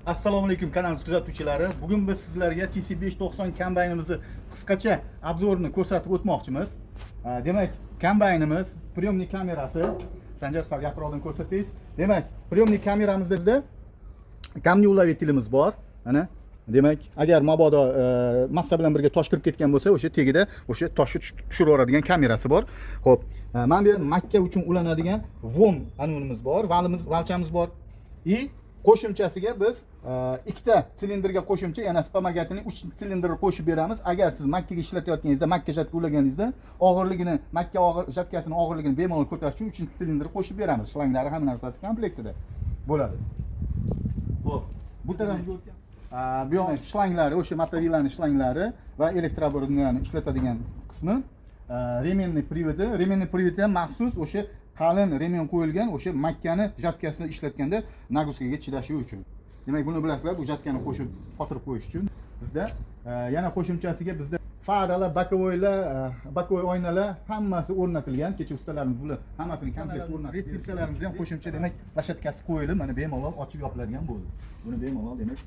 Assalomu alaykum kanal kuzatuvchilari. Bugun biz sizlarga TC590 kombaynimizni qisqacha obzorini ko'rsatib o'tmoqchimiz. Demak, kombaynimiz priyomnik kamerasi, Sanjar sal yaqinroqdan ko'rsatsangiz. Demak, priyomnik kameramizda kamni ulag'etilimiz bor. Mana demak, agar mabodo massa bilan birga tosh kirib ketgan bo'lsa, o'sha tegida o'sha toshni tushirib yuboradigan kamerasi bor. Xo'p, mana bu yer makka uchun ulanadigan vom anonimiz bor, valchamiz bor. Qo'shimchasiga biz ikkita silindrga qo'shimcha, yana spamagatining 3 silindrni qo'shib beramiz. Agar siz makkaga ishlatayotganingizda, makka jatka ulaganingizda og'irligini, makka jatkasining og'irligini bemalol ko'tarish uchun 3-silindrni qo'shib beramiz. Shlanglari hamma narsasi komplektida bo'ladi. Xo'p, bu tarafga o'tgan. Bu yoq shlanglari, o'sha motovillaning shlanglari va elektrobordni ishlatadigan qismi remenniy privodi. Remenniy privodda maxsus o'sha qalin remen qo'yilgan, o'sha makkani jatkasini ishlatganda naguskaga chidashi uchun. Demak, buni bilasizlar, bu jatkani qo'shib qotirib qo'yish uchun. Bizda yana qo'shimchasiga bizda faralar, bokovoy oynalar hammasi o'rnatilgan. Kecha ustalarimiz bular hammasini komplekt o'rnatib. Restriktsiyalarimiz ham qo'shimcha, demak, lashatkasi qo'yilib, mana bemalol ochib yopiladigan bo'ldi. Buni bemalol demak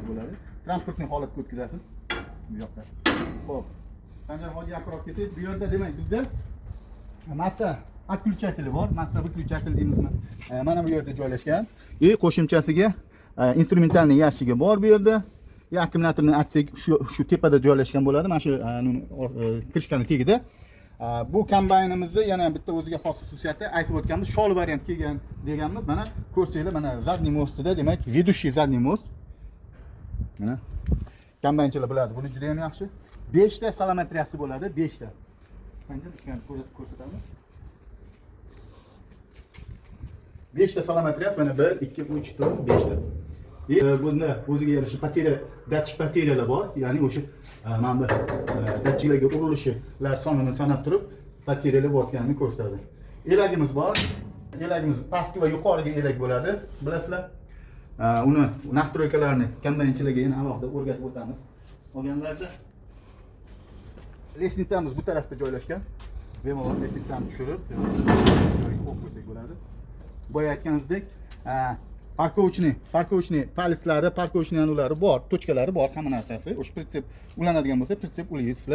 bo'ladi. Transportning holatga o'tkazasiz bu yoqda. Xo'p. Sanjar hozir yaqinroq kelsangiz, bu yerda demak bizda massa отключатели bor, massa выключатель deymizmi? Mana bu yerda joylashgan. Qo'shimchasiga instrumentalniy yashigi bor bu yerda. Akkumulyatorning aksik shu tepada joylashgan bo'ladi. Mana shu krishkaning tagida. Bu kombaynimizni yana bitta o'ziga xos xususiyati aytib o'tganmiz, shol variant kelgan deganmiz. Mana ko'rsanglar, mana zadniy mostida, demak, ведущий zadniy most. Mana kombaynchilar biladi, buni juda ham yaxshi. 5 ta salometriyasi bo'ladi, 5 ta. Qancha ishlarni ko'rsatamiz. 5 ta salometriyasi, mana 1, 2, 3, 4, 5 ta. Bunda o'ziga yarasha datchik bateriyalar bor, ya'ni o'sha mana bu datchiklarga urilishlar sonini sanab turib, bateriyalar borganini ko'rsatadi. Elagimiz bor. Elagimiz pastki va yuqoriga elak bo'ladi, bilasizlar. Uni nastroykalarni kombaynchilarga yana alohida o'rgatib o'tamiz. Olganlarda lestnitsamiz bu tarafda joylashgan. Bemalol lestnitsani tushirib, qo'ysak bo'ladi. Boya aytganimizdek, parkovchniy palistlari, parkovchniy anulari bor, tochkalari bor, hamma narsasi. O'sha pritsep ulanadigan bo'lsa, pritsep ulaysiz,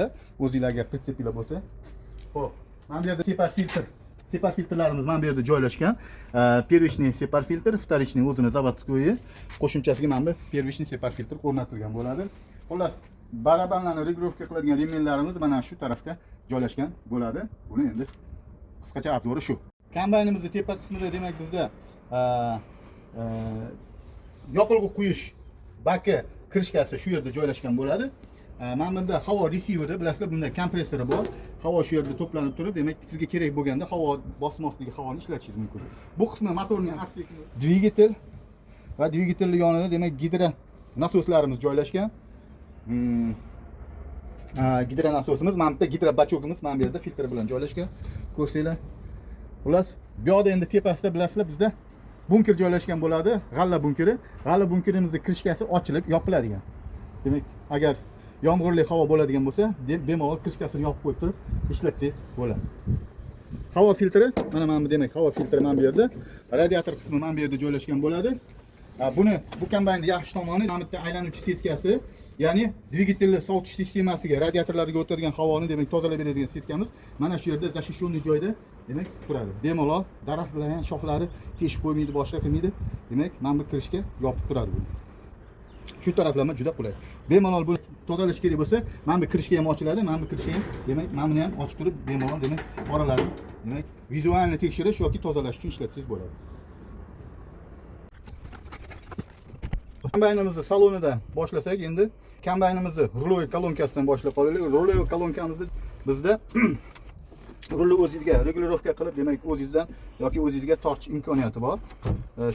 o'zingizlarga pritseplar bo'lsa. Xo'p, mana bu yerda separ filtrlarimiz mana bu yerda joylashgan. Первичный separ filtr, вторичный o'zini zavodskoyi, qo'shimchasiga mana bu первичный separ filtr o'rnatilgan bo'ladi. Xullas, barabanlarni regulировка qiladigan remenlarimiz mana shu tarafda joylashgan bo'ladi. Buni endi qisqacha obzori shu. Kombaynimizning tepa qismida demak bizda yoqilg'i quyish baki krishkasi shu yerda joylashgan bo'ladi. Mana bunda havo resiveri, bilasizlar, bunda kompressori bor. Havo shu yerda to'planib turib, demak, sizga kerak bo'lganda havo bosim ostidagi havoni ishlatishingiz mumkin. Bu qismi motorning dvigatel va dvigatelning yonida demak gidro nasoslarimiz joylashgan. Gidro nasosimiz, mana bitta gidro bachogimiz mana bu yerda filtr bilan joylashgan. Ko'rsanglar. Xullas, bu yoqda endi tepasida bilasizlar, bizda bunker joylashgan bo'ladi, g'alla bunkeri. G'alla bunkerimizning krishkasi ochilib yopiladigan. Demak, agar yomg'irli havo bo'ladigan bo'lsa, bemalol krishkasini yopib qo'yib turib ishlatsangiz bo'ladi. Havo filtri, mana bu demak, havo filtri mana bu yerda, radiator qismi mana bu yerda joylashgan bo'ladi. Bu kombaynning yaxshi tomoni, mana bitta aylanuvchi setkasi, ya'ni dvigatelni sovutish sistemasiga, radiatorlarga o'tadigan havoni demak tozalab beradigan setkamiz mana shu yerda zashishonniy joyda demak turadi. Bemalol daraxtlarning shoxlari teshib qo'ymaydi, boshqa qilmaydi. Demak, mana bu kirishga yopib turadi bu. Shu taraflama juda qulay. Bemalol buni tozalash kerak bo'lsa, mana bu kirishga ham ochiladi, mana bu kirishga ham, demak, mana buni ham ochib turib, bemalol demak, oralarini demak, vizualni tekshirish yoki tozalash uchun ishlatsangiz bo'ladi. Kombaynimizni salonidan boshlasak, endi kombaynimizni ruloy kolonkasidan boshlab qolaylik. Ruloy kolonkamizni bizda rulni o'zingizga regulировка qilib, demak, o'zingizdan yoki o'zingizga tortish imkoniyati bor.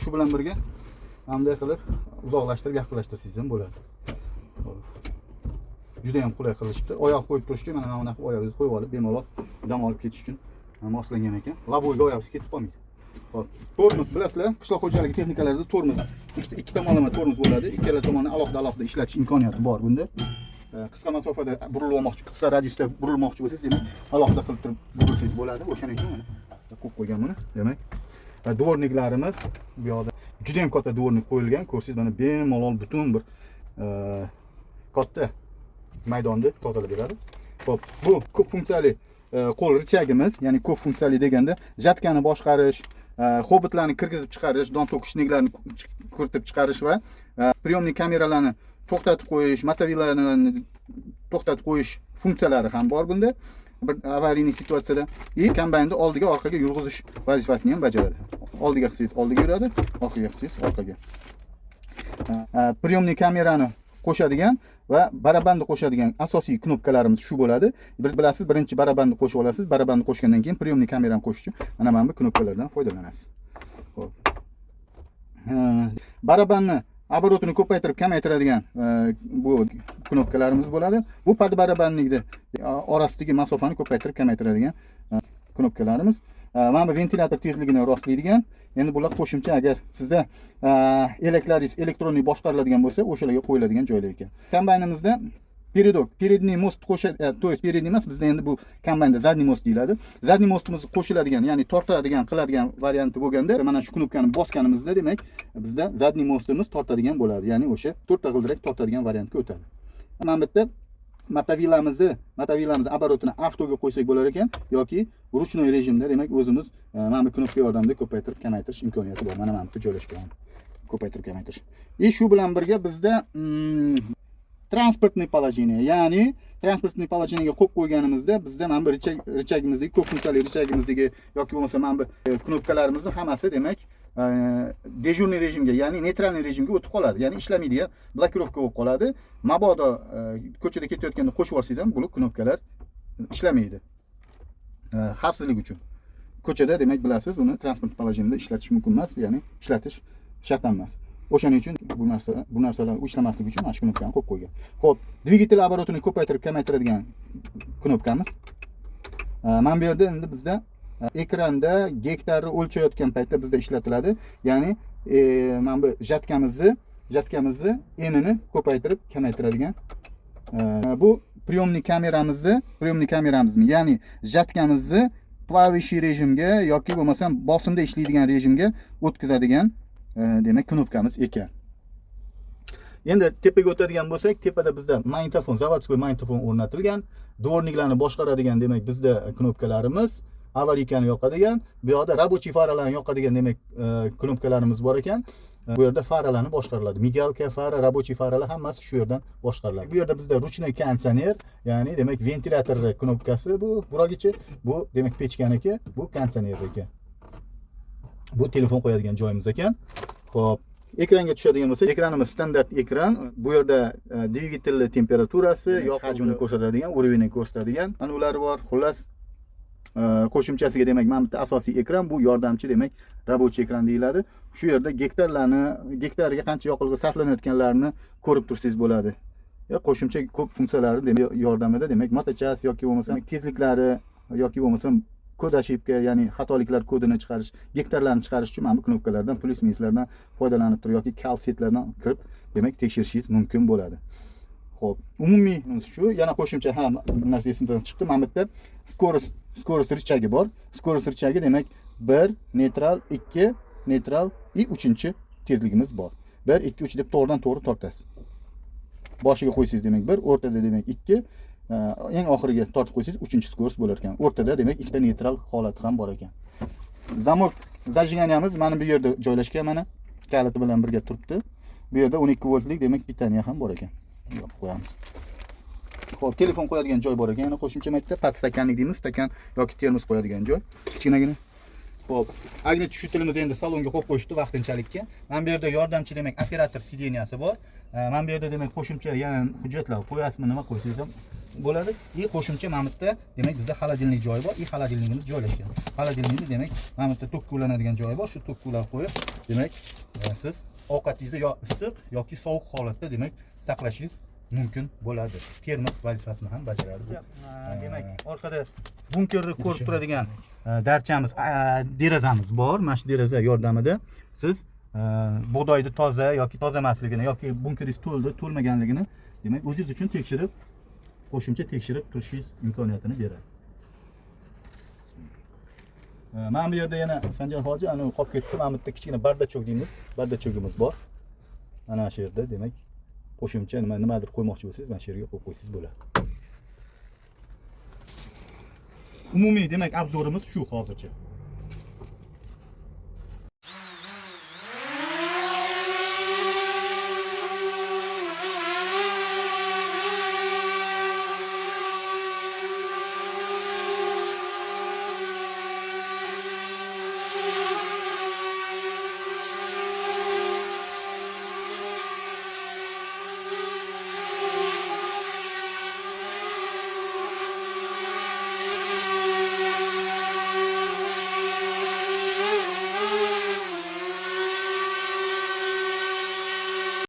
Shu bilan birga bunday qilib uzoqlashtirib, yaqinlashtirsangiz ham bo'ladi. Juda ham qulay qilishibdi. Oyoq qo'yib turishga, mana bunaqa oyoqingizni qo'yib olib, bemalol dam olib ketish uchun moslangan ekan. Laboyga oyoqingiz ketib qolmaydi. Hop, tormoz bilasizlar, qishloq xo'jaligi texnikalarida tormoz ikki tomonlama tormoz bo'ladi. Ikkala tomonni alohida ishlatish imkoniyati bor bunda. Qisqa masofada burilib olmoqchi, qisqa radiusda burilmoqchi bo'lsangiz, demak, alohida qilib turib burilsangiz bo'ladi. O'shaning uchun mana qo'yib qo'ygan buni, demak. Dvorniklarimiz bu yoqda juda ham katta dvornik qo'yilgan. Ko'rsangiz mana bemalol butun bir katta maydonni tozalab beradi. Xo'p, bu ko'p funksiyali qo'l richagimiz, ya'ni ko'p funksiyali deganda jatkani boshqarish, hobitlarni kirgizib chiqarish, don to'qishniklarni kiritib chiqarish va priyomniy kameralarni to'xtatib qo'yish, motovillarni to'xtatib qo'yish funksiyalari ham bor bunda. Bir avariyli situatsiyada kombaynni oldiga orqaga yurg'izish vazifasini ham bajaradi. Oldiga qilsangiz oldiga yuradi, orqaga qilsangiz orqaga. Priyomniy kamerani qo'shadigan va barabanni qo'shadigan asosiy knopkalarimiz shu bo'ladi. Bilasiz, birinchi barabanni qo'shib olasiz. Barabanni qo'shgandan keyin priyomniy kamerani qo'shish uchun mana bu knopkalardan foydalanasiz. Xo'p. Barabanni оборотini ko'paytirib kamaytiradigan bu knopkalarimiz bo'ladi. Bu pad barabannikda orasidagi masofani ko'paytirib kamaytiradigan knopkalarimiz. Mana bu ventilyator tezligini rostlaydigan. Endi bular qo'shimcha agar sizda eleklaringiz elektronlik boshqariladigan bo'lsa, o'shalarga qo'yiladigan joylar ekan. Kombaynimizda передок, передний most qo'shadi, то есть передний emas, bizda endi bu kombaynda задний most deyiladi. Задний mostimiz qo'shiladigan, ya'ni tortadigan, qiladigan varianti bo'lganda, mana shu knopkani bosganimizda, demak, bizda задний mostimiz tortadigan bo'ladi. Ya'ni o'sha to'rtta g'ildirak tortadigan variantga o'tadi. Mana bu yerda motovilamizni оборотini avtoga qo'ysak bo'lar ekan yoki ruchnoy rejimda, demak, o'zimiz mana bu knopka yordamida ko'paytirib, kamaytirish imkoniyati bor. Mana bu yerda joylashgan. Ko'paytirib, kamaytirish. Shu bilan birga bizda transportniy положение, ya'ni transportniy положениеga qo'yib qo'yganimizda bizda mana bu richagimizdagi, ko'p funksiyali richagimizdagi yoki bo'lmasa mana bu knopkalarimizni hammasi, demak, dejurniy rejimga, ya'ni neytralniy rejimga o'tib qoladi. Ya'ni ishlamaydigan, blokirovka bo'lib qoladi. Mabodo ko'chada ketayotganda qo'shib olsangiz ham bu knopkalar ishlamaydi. Xavfsizlik uchun. Ko'chada, demak, bilasiz, uni transport положениеda ishlatish mumkin emas, ya'ni ishlatish shart emas. O'shaning uchun bu narsalar ishlamasligi uchun mana shu knopkani qo'yib qo'ygan. Xo'p, dvigatel оборотini ko'paytirib, kamaytiradigan knopkamiz. Mana bu yerda endi bizda ekranda gektarni o'lchayotgan paytda bizda ishlatiladi. Ya'ni mana bu jatkamizni enini ko'paytirib, kamaytiradigan. Bu priyomniy kameramizni, ya'ni jatkamizni klavishi rejimga yoki bo'lmasam bosimda ishlaydigan rejimga o'tkazadigan demak knopkamiz ekan. Endi tepaga o'tadigan bo'lsak, tepada bizda magnitofon, zavodskiy magnitofon o'rnatilgan. Dvorniklarni boshqaradigan, demak, bizda knopkalarimiz, avariyani yoqadigan, bu yerda рабочий faralarni yoqadigan, demak, knopkalarimiz bor ekan. Bu yerda faralarni boshqariladi. Migalka, fara, рабочий faralar hammasi shu yerdan boshqariladi. Bu yerda bizda ruchnoy konditsioner, ya'ni demak, ventilyator knopkasi bu buragichi, bu demak pechkaniki, bu konditsioner ekan. Bu telefon qo'yadigan joyimiz ekan. Xo'p, ekranga tushadigan bo'lsa, ekranimiz standart ekran. Bu yerda dvigatel temperaturasi, yoq hajmini ko'rsatadigan, уровень ko'rsatadigan mana ular bor. Xullas, qo'shimchasiga, demak, mana bu asosiy ekran, bu yordamchi, demak, рабочий ekran deyiladi. Shu yerda gektariga qancha yoqilg'i sarflanayotganlarini ko'rib tursangiz bo'ladi. Qo'shimcha ko'p funksiyalari yordamida, demak, motochas yoki bo'lmasa tezliklari yoki bo'lmasa kod ошибка, ya'ni xatoliklar kodini chiqarish, gektarlarni chiqarish uchun mana bu knopkalardan, plus minuslardan foydalanib turib yoki kalsetlardan kirib, demak, tekshirishingiz mumkin bo'ladi. Xo'p, umumiy shu, yana qo'shimcha narsa esimdan chiqdi. Mana bu yerda skorost richagi bor. Skorost richagi, demak, 1 neytral, 2 neytral va 3-chi tezligimiz bor. 1 2 3 deb to'g'ridan-to'g'ri tortasiz. Boshiga qo'ysangiz, demak, 1, o'rtada, demak, 2, eng oxiriga tortib qo'ysangiz 3-chi skorost bo'lar ekan. O'rtada, demak, ikkita neytral holati ham bor ekan. Zamok zajiganyamiz mana bu yerda joylashgan, mana kaliti bilan birga turibdi. Bu yerda 12 voltlik, demak, pitaniya ham bor ekan. Yopib qo'yamiz. Xo'p, telefon qo'yadigan joy bor ekan. Yana qo'shimcha makta podstakanlik deymiz, stakan yoki termos qo'yadigan joy. Kichkinagina. Xo'p, agnet tushirtilimiz endi salonga qo'yib qo'yishdi vaqtinchalikka. Mana bu yerda yordamchi, demak, operator sideniyasi bor. Mana bu yerda, demak, qo'shimcha yana hujjatlar qo'yasizmi, nima qo'ysangiz ham bo'ladi. Qo'shimcha mana bu yerda, demak, bizda xolodilnik joyi bor. Xolodilnikimiz joylashgan. Xolodilnikda, demak, mana bu yerda to'kkulanadigan joyi bor. Shu to'kkular qo'yib, demak, siz ovqatingizni yo issiq yoki sovuq holatda, demak, saqlashingiz mumkin bo'ladi. Termos vazifasini ham bajaradi. Demak, orqada bunkerni ko'rib turadigan darchamiz, derazamiz bor. Mana shu deraza yordamida siz bug'doyni toza yoki toza emasligini yoki bunkeringiz to'ldi, to'lmaganligini, demak, o'zingiz uchun tekshirib, qo'shimcha tekshirib turishingiz imkoniyatini beradi. Mana bu yerda yana Sanjar hoji ana qolib ketdi. Mana bu yerda kichkina bardachok deymiz. Bardachogimiz bor. Mana shu yerda, demak, qo'shimcha nimadir qo'ymoqchi bo'lsangiz, mana shu yerga qo'yib qo'ysangiz bo'ladi. Umumiy demak obzorimiz shu hozircha.